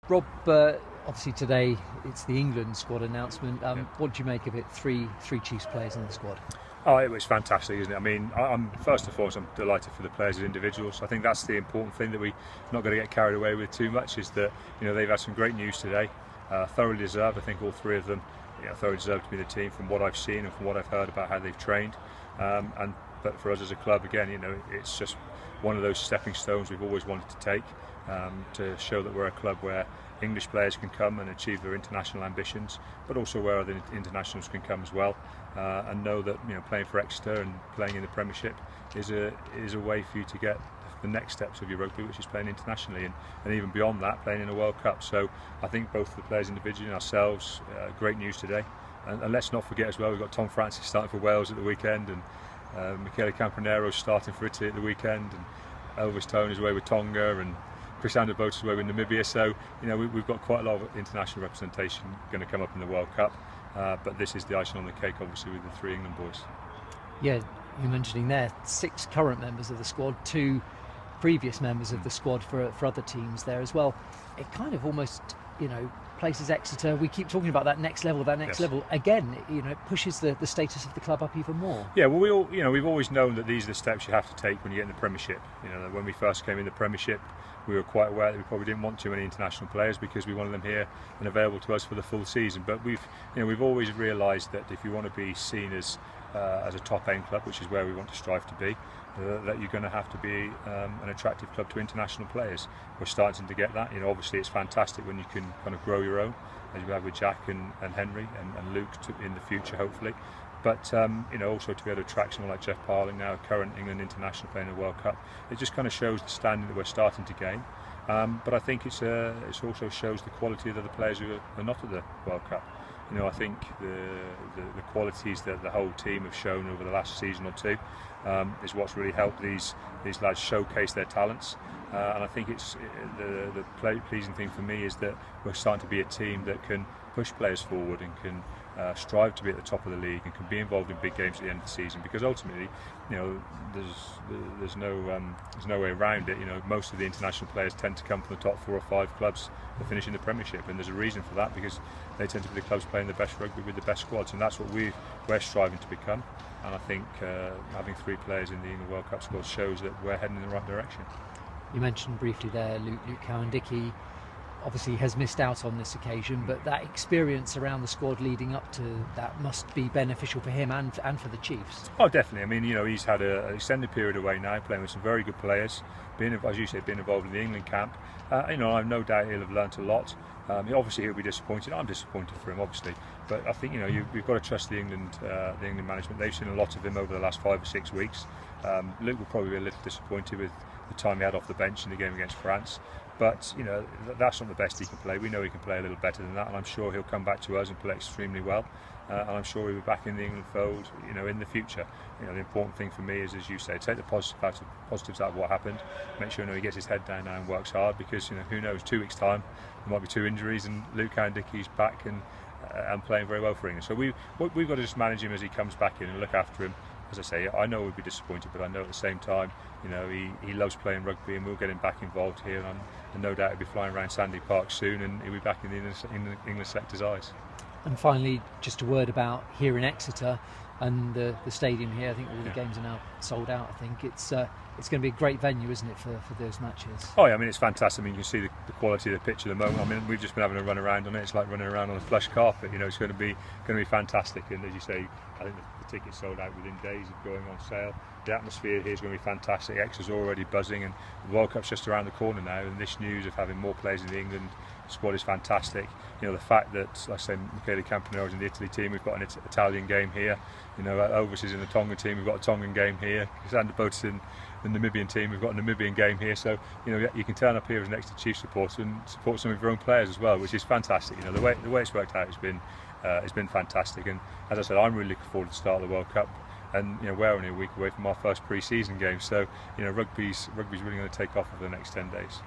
Rob, obviously today it's the England squad announcement. What do you make of it? Three Chiefs players in the squad. Oh, it was fantastic, isn't it? I mean, I'm first and foremost, I'm delighted for the players as individuals. I think that's the important thing that we're not going to get carried away with too much. Is that they've had some great news today, thoroughly deserved. I think all three of them, thoroughly deserved to be the team from what I've seen and from what I've heard about how they've trained. But for us as a club, again, it's just one of those stepping stones we've always wanted to take to show that we're a club where English players can come and achieve their international ambitions, but also where other internationals can come as well, and know that playing for Exeter and playing in the Premiership is a way for you to get the next steps of your rugby, which is playing internationally and even beyond that, playing in a World Cup. So I think both the players individually and ourselves, great news today. And let's not forget as well, we've got Tom Francis starting for Wales at the weekend, and Michele Campanero starting for Italy at the weekend, and Elvis Tone is away with Tonga, and Chris Anderbotes is away with Namibia. So we've got quite a lot of international representation going to come up in the World Cup, but this is the icing on the cake, obviously, with the three England boys. Yeah, you're mentioning there 6 current members of the squad, 2 previous members of the squad for other teams there as well. It kind of almost places Exeter, we keep talking about that next level again, it pushes the status of the club up even more. Yeah, well, we've always known that these are the steps you have to take when you get in the Premiership. When we first came in the Premiership, we were quite aware that we probably didn't want too many international players because we wanted them here and available to us for the full season. But we've always realised that if you want to be seen as a top end club, which is where we want to strive to be, that you're going to have to be an attractive club to international players. We're starting to get that. Obviously it's fantastic when you can kind of grow your own, as you have with Jack and Henry and Luke in the future, hopefully. But also to be able to attract someone like Jeff Parling, now a current England international playing in the World Cup, it just kind of shows the standing that we're starting to gain. But I think it also shows the quality of the players who are not at the World Cup. I think the qualities that the whole team have shown over the last season or two is what's really helped these lads showcase their talents. And I think the pleasing thing for me is that we're starting to be a team that can push players forward and can strive to be at the top of the league and can be involved in big games at the end of the season, because ultimately there's no way around it. Most of the international players tend to come from the top 4 or 5 clubs that finish in the Premiership, and there's a reason for that, because they tend to be the clubs playing the best rugby with the best squads, and that's what we're striving to become. And I think having 3 players in the England World Cup squad shows that we're heading in the right direction. You mentioned briefly there Luke Cowan-Dickie obviously has missed out on this occasion, but that experience around the squad leading up to that must be beneficial for him and for the Chiefs. Oh, definitely. I mean, he's had an extended period away now, playing with some very good players, as you say, being involved in the England camp. I've no doubt he'll have learnt a lot. Obviously he'll be disappointed. I'm disappointed for him, obviously, but I think we've got to trust the England management. They've seen a lot of him over the last 5 or 6 weeks. Luke will probably be a little disappointed with the time he had off the bench in the game against France, but that's not the best he can play. We know he can play a little better than that, and I'm sure he'll come back to us and play extremely well. And I'm sure he'll be back in the England fold, in the future. The important thing for me is, as you say, take the positives out of what happened. Make sure he gets his head down now and works hard, because who knows, 2 weeks' time there might be 2 injuries, and Luke Cowan-Dickie's back and playing very well for England. So we've got to just manage him as he comes back in and look after him. As I say, I know we'll be disappointed, but I know at the same time, he loves playing rugby, and we'll get him back involved here, and no doubt he'll be flying around Sandy Park soon, and he'll be back in the England selectors' eyes. And finally, just a word about here in Exeter and the stadium here. I think all the games are now sold out. I think it's going to be a great venue, isn't it, for those matches? Oh yeah, I mean, it's fantastic. I mean, you can see the quality of the pitch at the moment. I mean, we've just been having a run around on it. It's like running around on a plush carpet. It's going to be fantastic. And as you say, I think the tickets sold out within days of going on sale. The atmosphere here is going to be fantastic. Exeter's already buzzing, and the World Cup's just around the corner now. And this news of having more players in the England squad is fantastic. The fact that, like I say, Michele Campanero is in the Italy team, we've got an Italian game here. Elvis is in the Tongan team, we've got a Tongan game here. Chris Anderbotes in the Namibian team, we've got a Namibian game here. So you can turn up here as an Exeter Chiefs supporter and support some of your own players as well, which is fantastic. The way it's worked out has been fantastic. And as I said, I'm really looking forward to the start of the World Cup. And we're only a week away from our first pre-season game, so rugby's really going to take off over the next 10 days.